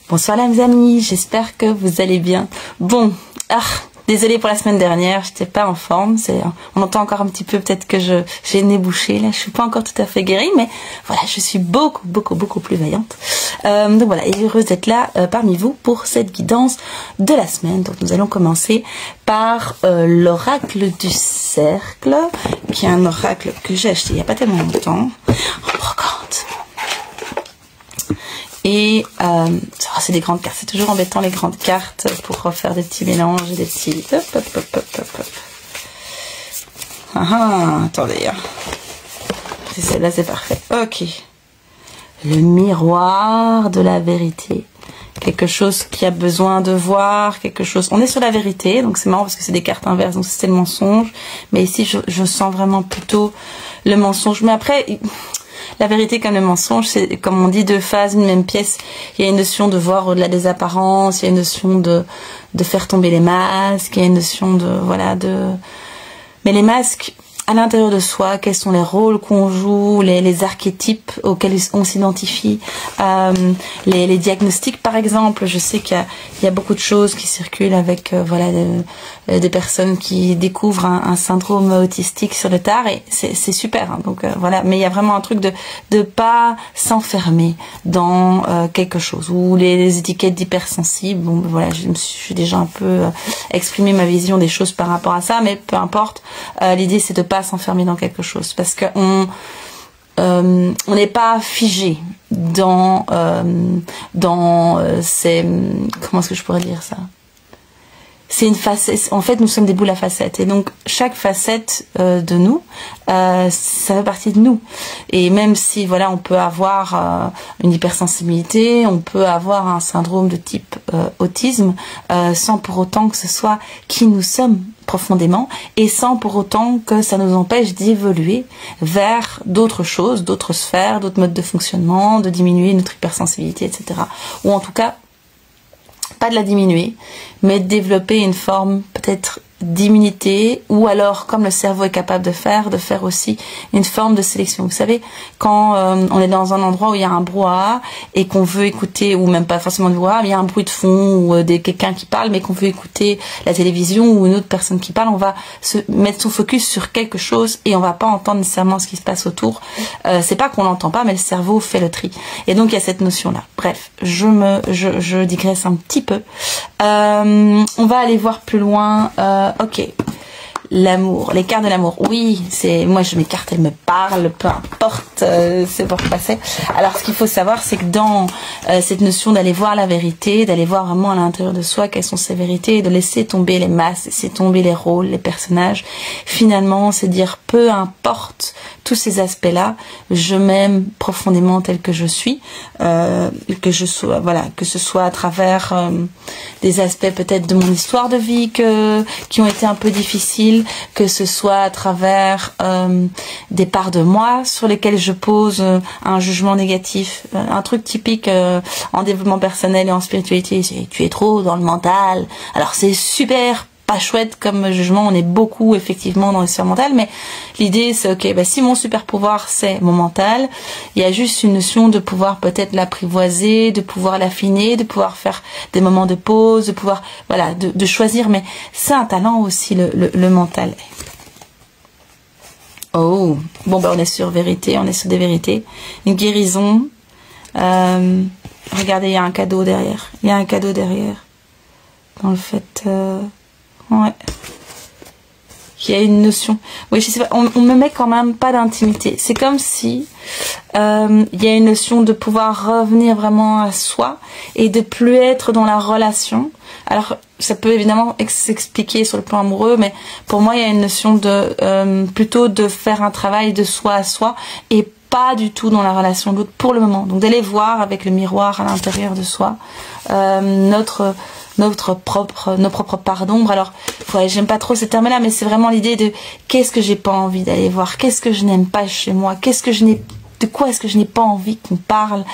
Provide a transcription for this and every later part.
Bonsoir les amis, j'espère que vous allez bien. Bon, désolée pour la semaine dernière, j'étais pas en forme, on entend encore un petit peu peut-être que j'ai le nez bouché, là je suis pas encore tout à fait guérie, mais voilà, je suis beaucoup plus vaillante. Donc voilà, et heureuse d'être là parmi vous pour cette guidance de la semaine. Donc nous allons commencer par l'oracle du cercle, qui est un oracle que j'ai acheté il y a pas tellement longtemps, en brocante. Et c'est des grandes cartes, c'est toujours embêtant les grandes cartes pour refaire des petits mélanges et des petits... Hop. Attendez. Celle-là c'est parfait. Ok. Le miroir de la vérité. Quelque chose qui a besoin de voir, quelque chose... On est sur la vérité, donc c'est marrant parce que c'est des cartes inverses, donc c'est le mensonge. Mais ici je sens vraiment plutôt le mensonge. Mais après... La vérité comme le mensonge, c'est comme on dit deux phases, une même pièce. Il y a une notion de voir au-delà des apparences, il y a une notion de faire tomber les masques, il y a une notion Mais les masques, à l'intérieur de soi, quels sont les rôles qu'on joue, les archétypes auxquels on s'identifie, les diagnostics par exemple. Je sais qu'il y a beaucoup de choses qui circulent avec des personnes qui découvrent un syndrome autistique sur le tard, et c'est super, hein, donc voilà. Mais il y a vraiment un truc de pas s'enfermer dans quelque chose, ou les étiquettes d'hypersensible. Bon voilà, j'ai déjà un peu exprimé ma vision des choses par rapport à ça, mais peu importe. L'idée c'est de pas s'enfermer dans quelque chose, parce que on n'est pas figé dans ces... Comment est-ce que je pourrais dire ça? C'est une facette. En fait, nous sommes des boules à facettes, et donc chaque facette de nous, ça fait partie de nous. Et même si voilà, on peut avoir une hypersensibilité, on peut avoir un syndrome de type autisme, sans pour autant que ce soit qui nous sommes profondément, et sans pour autant que ça nous empêche d'évoluer vers d'autres choses, d'autres sphères, d'autres modes de fonctionnement, de diminuer notre hypersensibilité, etc. Ou en tout cas, pas de la diminuer, mais de développer une forme peut-être d'immunité, ou alors, comme le cerveau est capable de faire aussi une forme de sélection. Vous savez, quand on est dans un endroit où il y a un brouhaha et qu'on veut écouter, ou même pas forcément de brouhaha, mais il y a un bruit de fond ou quelqu'un qui parle, mais qu'on veut écouter la télévision ou une autre personne qui parle, on va se mettre son focus sur quelque chose et on va pas entendre nécessairement ce qui se passe autour. C'est pas qu'on l'entend pas, mais le cerveau fait le tri. Et donc il y a cette notion-là. Bref, je digresse un petit peu. On va aller voir plus loin. Ok, l'amour, les cartes de l'amour. Oui, moi mes cartes elles me parlent, peu importe, c'est pour passer. Alors ce qu'il faut savoir, c'est que dans cette notion d'aller voir la vérité, d'aller voir vraiment à l'intérieur de soi quelles sont ces vérités, et de laisser tomber les masses, laisser tomber les rôles, les personnages, finalement c'est dire peu importe tous ces aspects-là, je m'aime profondément tel que je suis, que ce soit à travers des aspects peut-être de mon histoire de vie qui ont été un peu difficiles, que ce soit à travers des parts de moi sur lesquelles je pose un jugement négatif. Un truc typique en développement personnel et en spiritualité, c'est tu es trop dans le mental. Alors c'est super pas chouette comme jugement, on est beaucoup effectivement dans les sphères mentales, mais l'idée c'est ok, si mon super pouvoir c'est mon mental, il y a juste une notion de pouvoir peut-être l'apprivoiser, de pouvoir l'affiner, de pouvoir faire des moments de pause, de pouvoir de choisir, mais c'est un talent aussi le mental. Oh, bon on est sur vérité, on est sur des vérités, une guérison. Regardez, il y a un cadeau derrière, dans le fait. Ouais. Il y a une notion. Oui, je sais pas. On me met quand même pas d'intimité. C'est comme si il y a une notion de pouvoir revenir vraiment à soi et de plus être dans la relation. Alors, ça peut évidemment s'expliquer sur le plan amoureux, mais pour moi, il y a une notion de plutôt de faire un travail de soi à soi et pas du tout dans la relation de l'autre pour le moment. Donc d'aller voir avec le miroir à l'intérieur de soi nos propres parts d'ombre. Alors, j'aime pas trop ces termes-là, mais c'est vraiment l'idée de qu'est-ce que j'ai pas envie d'aller voir, qu'est-ce que je n'aime pas chez moi, qu'est-ce que je n'ai de quoi est-ce que je n'ai pas envie qu'on parle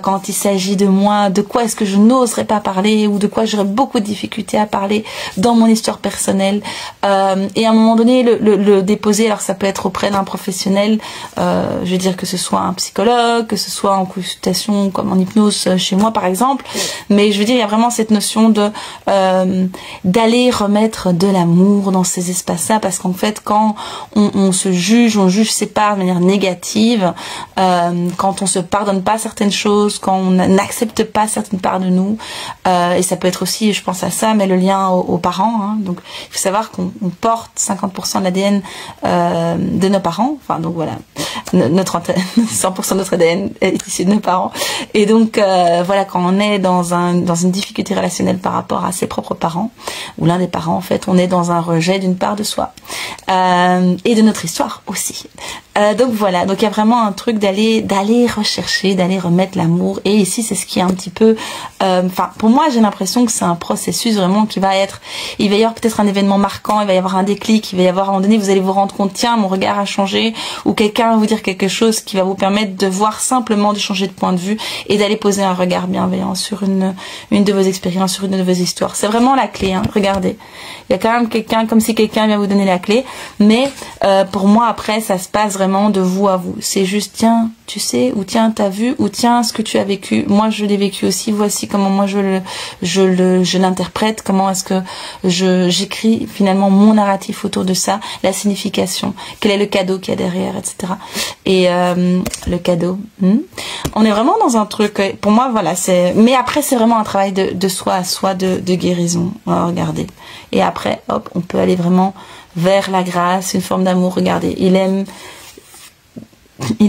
quand il s'agit de moi, de quoi est-ce que je n'oserais pas parler ou de quoi j'aurais beaucoup de difficultés à parler dans mon histoire personnelle, et à un moment donné le déposer. Alors ça peut être auprès d'un professionnel, je veux dire que ce soit un psychologue, que ce soit en consultation comme en hypnose chez moi par exemple, mais je veux dire il y a vraiment cette notion de d'aller remettre de l'amour dans ces espaces-là, parce qu'en fait quand on se juge, on juge ses parts de manière négative, quand on se pardonne pas certaines choses, quand on n'accepte pas certaines parts de nous, et ça peut être aussi, je pense à ça, mais le lien aux parents, hein. Donc il faut savoir qu'on porte 50% de l'ADN de nos parents, enfin donc voilà, notre 100% de notre ADN est issu de nos parents, et donc voilà, quand on est dans une difficulté relationnelle par rapport à ses propres parents, ou l'un des parents en fait, on est dans un rejet d'une part de soi, et de notre histoire aussi. Donc voilà, donc il y a vraiment un truc d'aller rechercher, d'aller remettre l'amour, et ici c'est ce qui est un petit peu, enfin pour moi j'ai l'impression que c'est un processus vraiment qui va être, il va y avoir peut-être un événement marquant, il va y avoir un déclic, il va y avoir à un moment donné vous allez vous rendre compte, tiens mon regard a changé, ou quelqu'un va vous dire quelque chose qui va vous permettre de voir simplement, de changer de point de vue et d'aller poser un regard bienveillant sur une de vos expériences, sur une de vos histoires. C'est vraiment la clé, hein. Regardez, il y a quand même quelqu'un, comme si quelqu'un vient vous donner la clé, mais pour moi après ça se passe vraiment de vous à vous. C'est juste, tiens, tu sais, ou tiens, t'as vu, ou tiens, ce que tu as vécu, moi je l'ai vécu aussi, voici comment moi je l'interprète, comment est-ce que j'écris finalement mon narratif autour de ça, la signification, quel est le cadeau qu'il y a derrière, etc. Et le cadeau, on est vraiment dans un truc, pour moi voilà, mais après c'est vraiment un travail de soi à soi, de guérison. Regardez, et après hop, on peut aller vraiment vers la grâce, une forme d'amour. Regardez, il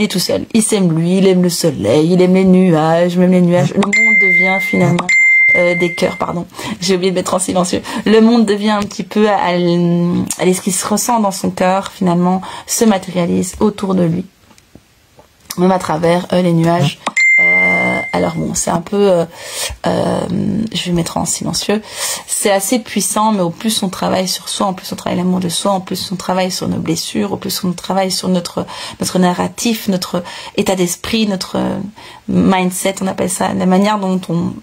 est tout seul, il s'aime lui, il aime le soleil, il aime les nuages, même les nuages, le monde devient finalement des cœurs, pardon, j'ai oublié de mettre en silencieux, le monde devient un petit peu ce qui se ressent dans son cœur finalement se matérialise autour de lui, même à travers les nuages. Alors bon, c'est un peu, je vais mettre en silencieux, c'est assez puissant, mais au plus on travaille sur soi, en plus on travaille l'amour de soi, en plus on travaille sur nos blessures, au plus on travaille sur notre narratif, notre état d'esprit, notre mindset, on appelle ça, la manière dont on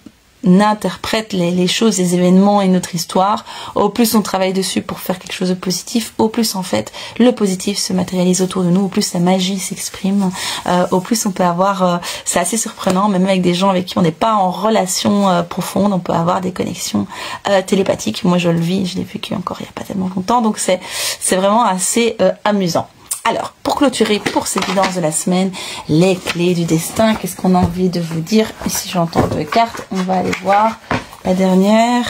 interprète les choses, les événements et notre histoire, au plus on travaille dessus pour faire quelque chose de positif, au plus en fait le positif se matérialise autour de nous, au plus la magie s'exprime, au plus on peut avoir, c'est assez surprenant, même avec des gens avec qui on n'est pas en relation profonde, on peut avoir des connexions télépathiques. Moi je le vis, je l'ai vécu encore il n'y a pas tellement longtemps, donc c'est vraiment assez amusant. Alors, pour clôturer pour cette guidance de la semaine, les clés du destin, qu'est-ce qu'on a envie de vous dire? Ici, j'entends 2 cartes, on va aller voir la dernière.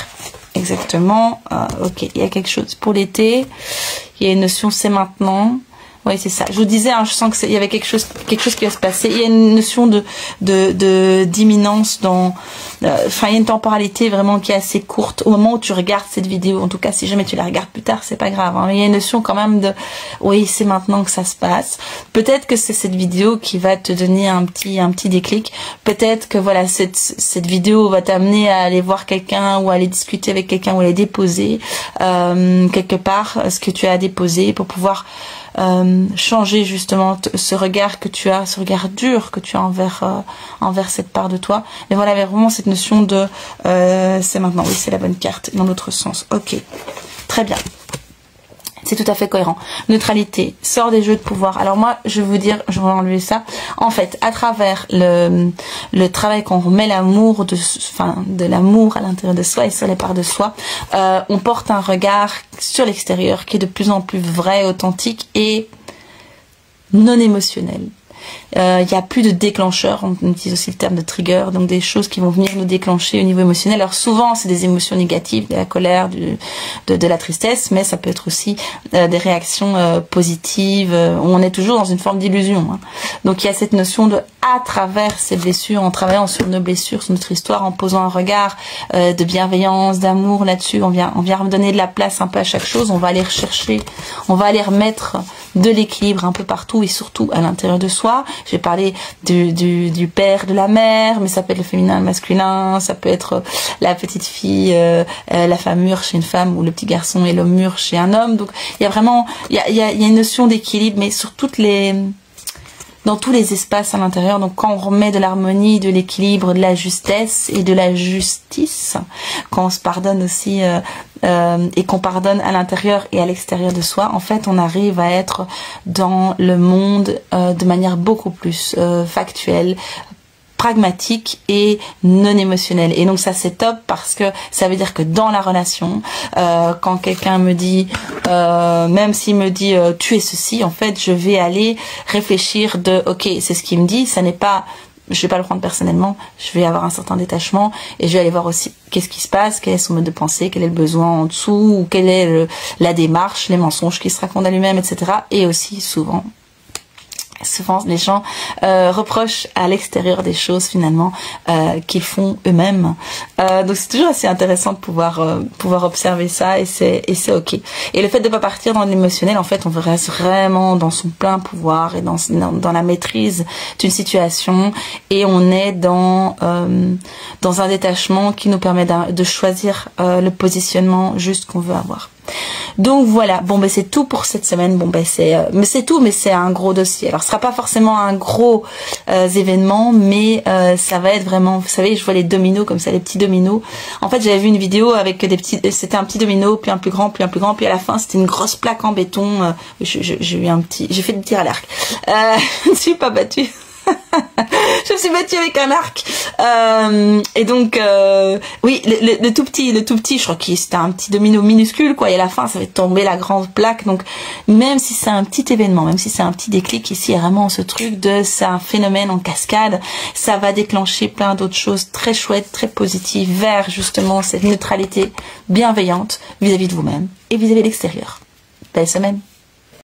Exactement. Ok, il y a quelque chose pour l'été. Il y a une notion, c'est maintenant. Oui, c'est ça. Je vous disais, hein, je sens que il y avait quelque chose qui va se passer. Il y a une notion d'imminence dans, enfin, il y a une temporalité vraiment qui est assez courte au moment où tu regardes cette vidéo. En tout cas, si jamais tu la regardes plus tard, c'est pas grave, hein. Mais il y a une notion quand même de, oui, c'est maintenant que ça se passe. Peut-être que c'est cette vidéo qui va te donner un petit déclic. Peut-être que voilà, cette vidéo va t'amener à aller voir quelqu'un ou à aller discuter avec quelqu'un ou à aller déposer, quelque part, ce que tu as déposé pour pouvoir changer justement ce regard que tu as, ce regard dur que tu as envers cette part de toi. Mais voilà, avec vraiment cette notion de c'est maintenant, oui, c'est la bonne carte dans l'autre sens. Ok, très bien. C'est tout à fait cohérent. Neutralité, sort des jeux de pouvoir. Alors moi, je vais vous dire, je vais enlever ça. En fait, à travers le travail qu'on remet l'amour de l'amour à l'intérieur de soi et sur les parts de soi, on porte un regard sur l'extérieur qui est de plus en plus vrai, authentique et non émotionnel. Il n'y a plus de déclencheur, on utilise aussi le terme de trigger, donc des choses qui vont venir nous déclencher au niveau émotionnel. Alors souvent c'est des émotions négatives, de la colère, de la tristesse, mais ça peut être aussi des réactions positives, on est toujours dans une forme d'illusion, hein. Donc il y a cette notion de, à travers ces blessures, en travaillant sur nos blessures, sur notre histoire, en posant un regard de bienveillance, d'amour là-dessus, on vient redonner de la place un peu à chaque chose, on va aller rechercher, on va aller remettre de l'équilibre un peu partout et surtout à l'intérieur de soi. Je vais parler du père, de la mère, mais ça peut être le féminin, le masculin, ça peut être la petite fille, la femme mûre chez une femme, ou le petit garçon et l'homme mûr chez un homme. Donc il y a vraiment, il y a une notion d'équilibre, mais sur toutes les dans tous les espaces à l'intérieur. Donc quand on remet de l'harmonie, de l'équilibre, de la justesse et de la justice, quand on se pardonne aussi et qu'on pardonne à l'intérieur et à l'extérieur de soi, en fait on arrive à être dans le monde de manière beaucoup plus factuelle, pragmatique et non émotionnel. Et donc ça c'est top parce que ça veut dire que dans la relation, quand quelqu'un me dit, même s'il me dit tu es ceci, en fait je vais aller réfléchir de ok, c'est ce qu'il me dit, ça n'est pas, je vais pas le prendre personnellement, je vais avoir un certain détachement et je vais aller voir aussi qu'est-ce qui se passe, quel est son mode de pensée, quel est le besoin en dessous, ou quelle est la démarche, les mensonges qu'il se raconte à lui-même, etc. Et aussi souvent les gens reprochent à l'extérieur des choses finalement qu'ils font eux-mêmes. Donc c'est toujours assez intéressant de pouvoir observer ça et c'est ok. Et le fait de ne pas partir dans l'émotionnel, en fait, on reste vraiment dans son plein pouvoir et dans la maîtrise d'une situation et on est dans un détachement qui nous permet de choisir le positionnement juste qu'on veut avoir. Donc voilà, bon ben c'est tout pour cette semaine. Bon ben c'est tout, mais c'est un gros dossier. Alors ce sera pas forcément un gros événement, mais ça va être vraiment, vous savez, je vois les dominos comme ça, les petits dominos. En fait, j'avais vu une vidéo avec des petits, c'était un petit domino, puis un plus grand, puis un plus grand, puis à la fin c'était une grosse plaque en béton. J'ai eu j'ai fait des tirs à l'arc. Je ne suis pas battue. Je me suis battue avec un arc et donc oui, le tout petit, je crois que c'était un petit domino minuscule quoi, et à la fin ça va tomber la grande plaque. Donc même si c'est un petit événement, même si c'est un petit déclic, ici il y a vraiment ce truc c'est un phénomène en cascade, ça va déclencher plein d'autres choses très chouettes, très positives vers justement cette neutralité bienveillante vis-à-vis de vous-même et vis-à-vis de l'extérieur. Belle semaine.